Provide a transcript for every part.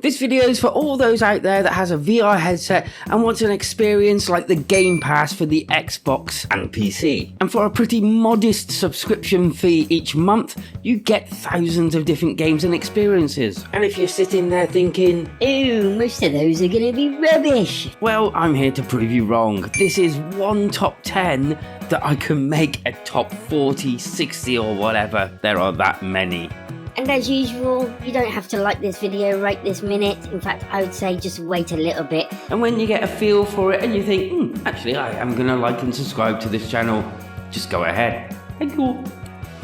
This video is for all those out there that has a VR headset and wants an experience like the Game Pass for the Xbox and PC. And for a pretty modest subscription fee each month, you get thousands of different games and experiences. And if you're sitting there thinking, ew, most of those are gonna be rubbish. Well, I'm here to prove you wrong. This is one top 10 that I can make a top 40, 60 or whatever. There are that many. And as usual, you don't have to like this video right this minute. In fact, I would say just wait a little bit. And when you get a feel for it and you think, actually I am going to like and subscribe to this channel, just go ahead. Thank you.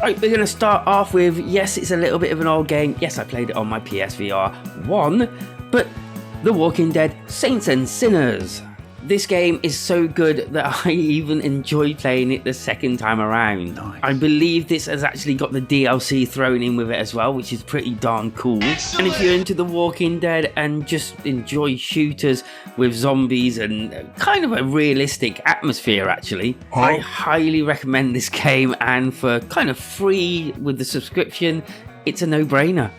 Right, we're going to start off with, yes, it's a little bit of an old game. Yes, I played it on my PSVR 1, but The Walking Dead Saints and Sinners. This game is so good that I even enjoy playing it the second time around. Nice. I believe this has actually got the DLC thrown in with it as well, which is pretty darn cool. Excellent. And if you're into The Walking Dead and just enjoy shooters with zombies and kind of a realistic atmosphere actually, I highly recommend this game, and for kind of free with the subscription, it's a no-brainer.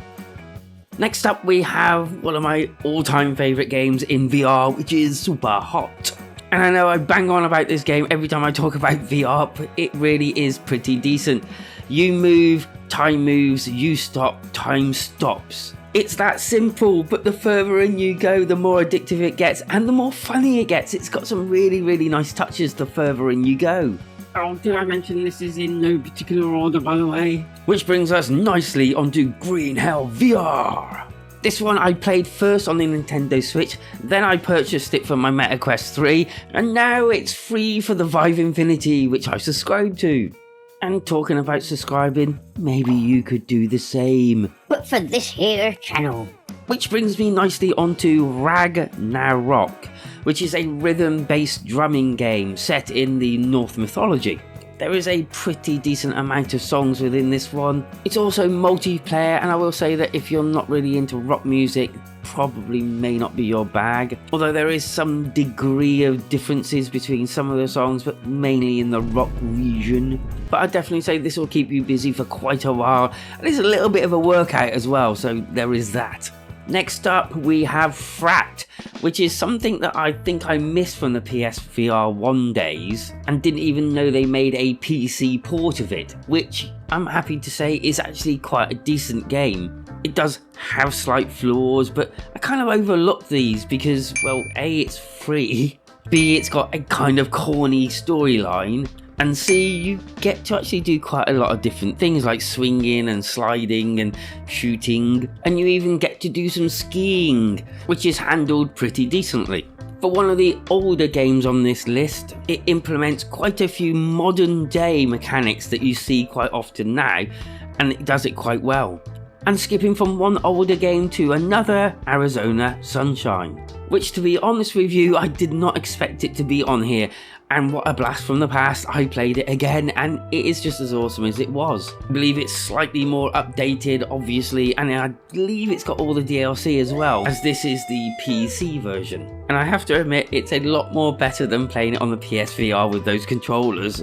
Next up, we have one of my all-time favourite games in VR, which is Super Hot. And I know I bang on about this game every time I talk about VR, but it really is pretty decent. You move, time moves, you stop, time stops. It's that simple, but the further in you go, the more addictive it gets, and the more funny it gets. It's got some really, really nice touches the further in you go. Oh, did I mention this is in no particular order, by the way? Which brings us nicely onto Green Hell VR. This one I played first on the Nintendo Switch, then I purchased it for my Meta Quest 3, and now it's free for the Vive Infinity, which I subscribed to. And talking about subscribing, maybe you could do the same. But for this here channel. Which brings me nicely onto Ragnarok, which is a rhythm-based drumming game set in the Norse mythology. There is a pretty decent amount of songs within this one. It's also multiplayer, and I will say that if you're not really into rock music, probably may not be your bag. Although there is some degree of differences between some of the songs, but mainly in the rock region. But I'd definitely say this will keep you busy for quite a while, and it's a little bit of a workout as well, so there is that. Next up, we have Frat, which is something that I think I missed from the PSVR 1 days and didn't even know they made a PC port of it, which I'm happy to say is actually quite a decent game. It does have slight flaws, but I kind of overlooked these because, well, A, it's free, B, it's got a kind of corny storyline, and C, you get to actually do quite a lot of different things like swinging and sliding and shooting, and you even get to do some skiing, which is handled pretty decently. For one of the older games on this list, it implements quite a few modern day mechanics that you see quite often now, and it does it quite well. And skipping from one older game to another, Arizona Sunshine, which, to be honest with you, I did not expect it to be on here. And what a blast from the past. I played it again and it is just as awesome as it was. I believe it's slightly more updated, obviously, and I believe it's got all the DLC as well, as this is the PC version. And I have to admit, it's a lot more better than playing it on the PSVR with those controllers.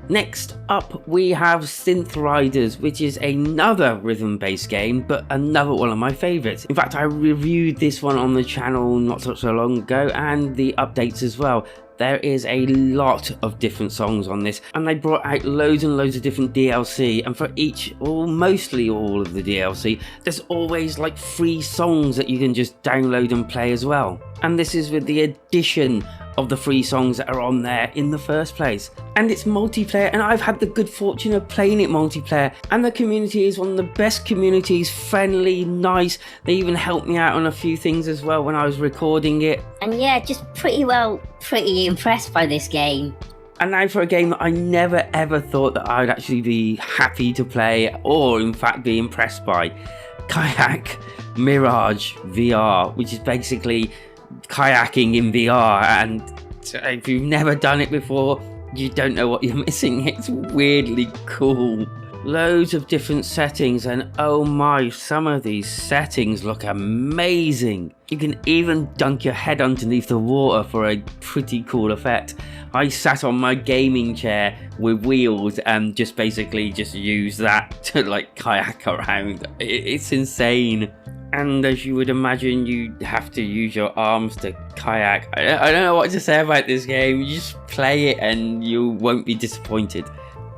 Next up, we have Synth Riders, which is another rhythm-based game, but another one of my favourites. In fact, I reviewed this one on the channel not so long ago, and the updates as well. There is a lot of different songs on this, and they brought out loads and loads of different DLC, and for each, or mostly all of the DLC, there's always like free songs that you can just download and play as well. And this is with the addition of the free songs that are on there in the first place. And it's multiplayer, and I've had the good fortune of playing it multiplayer, and the community is one of the best communities, friendly, nice. They even helped me out on a few things as well when I was recording it. And yeah, just pretty impressed by this game. And now for a game that I never ever thought that I'd actually be happy to play, or in fact be impressed by. Kayak Mirage VR, which is basically kayaking in VR, and if you've never done it before, you don't know what you're missing. It's weirdly cool. Loads of different settings, and oh my, some of these settings look amazing. You can even dunk your head underneath the water for a pretty cool effect. I sat on my gaming chair with wheels and just basically just used that to like kayak around. It's insane. And as you would imagine, you have to use your arms to kayak. I don't know what to say about this game. You just play it and you won't be disappointed.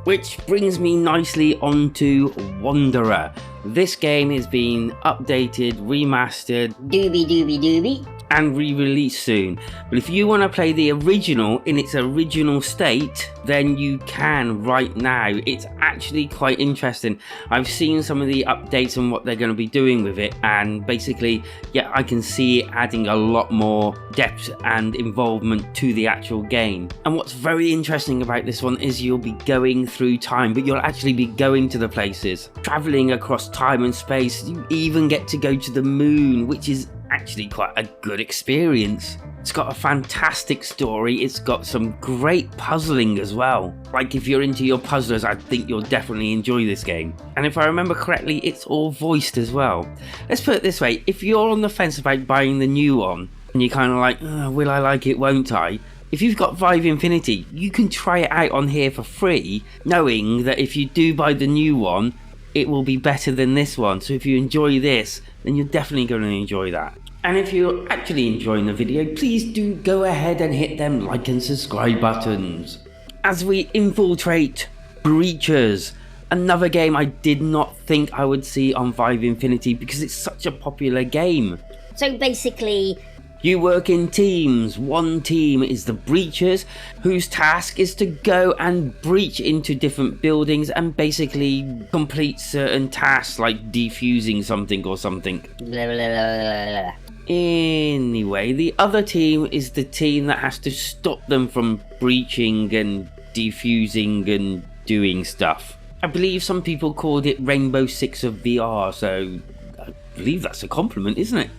Which brings me nicely onto Wanderer. This game is being updated, remastered, Doobie. and re-released soon. But if you want to play the original in its original state, then you can right now. It's actually quite interesting. I've seen some of the updates and what they're going to be doing with it, and basically, yeah, I can see it adding a lot more depth and involvement to the actual game. And what's very interesting about this one is you'll be going through time, but you'll actually be going to the places, traveling across time and space. You even get to go to the moon, which is actually quite a good experience. It's got a fantastic story. It's got some great puzzling as well. Like, if you're into your puzzlers, I think you'll definitely enjoy this game. And if I remember correctly, it's all voiced as well. Let's put it this way, if you're on the fence about buying the new one and you're kind of like, oh, will I like it, won't I? If you've got Vive Infinity, you can try it out on here for free, knowing that if you do buy the new one, it will be better than this one. So if you enjoy this, then you're definitely going to enjoy that. And if you're actually enjoying the video, please do go ahead and hit them like and subscribe buttons. As we infiltrate Breachers, another game I did not think I would see on Vive Infinity because it's such a popular game. So basically, you work in teams. One team is the Breachers, whose task is to go and breach into different buildings and basically complete certain tasks like defusing something or something. blah, blah, blah, blah. Anyway, the other team is the team that has to stop them from breaching and defusing and doing stuff. I believe some people called it Rainbow Six of VR, so I believe that's a compliment, isn't it?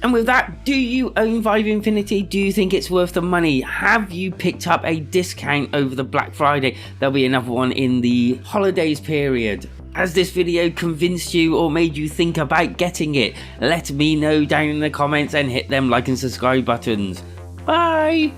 And with that, do you own Vive Infinity? Do you think it's worth the money? Have you picked up a discount over the Black Friday? There'll be another one in the holidays period. Has this video convinced you or made you think about getting it? Let me know down in the comments and hit them like and subscribe buttons. Bye!